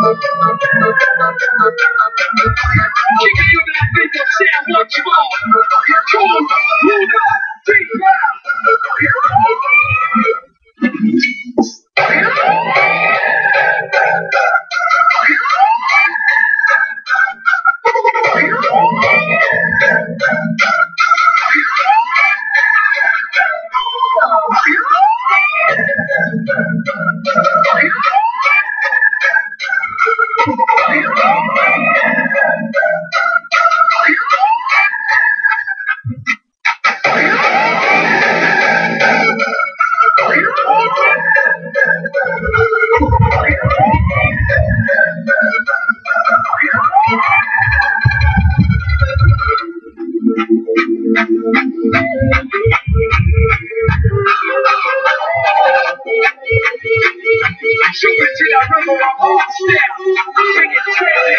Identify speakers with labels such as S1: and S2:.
S1: you that people sound much more. Cool, Luna, deep shoot into that river of old step. Bring it trail.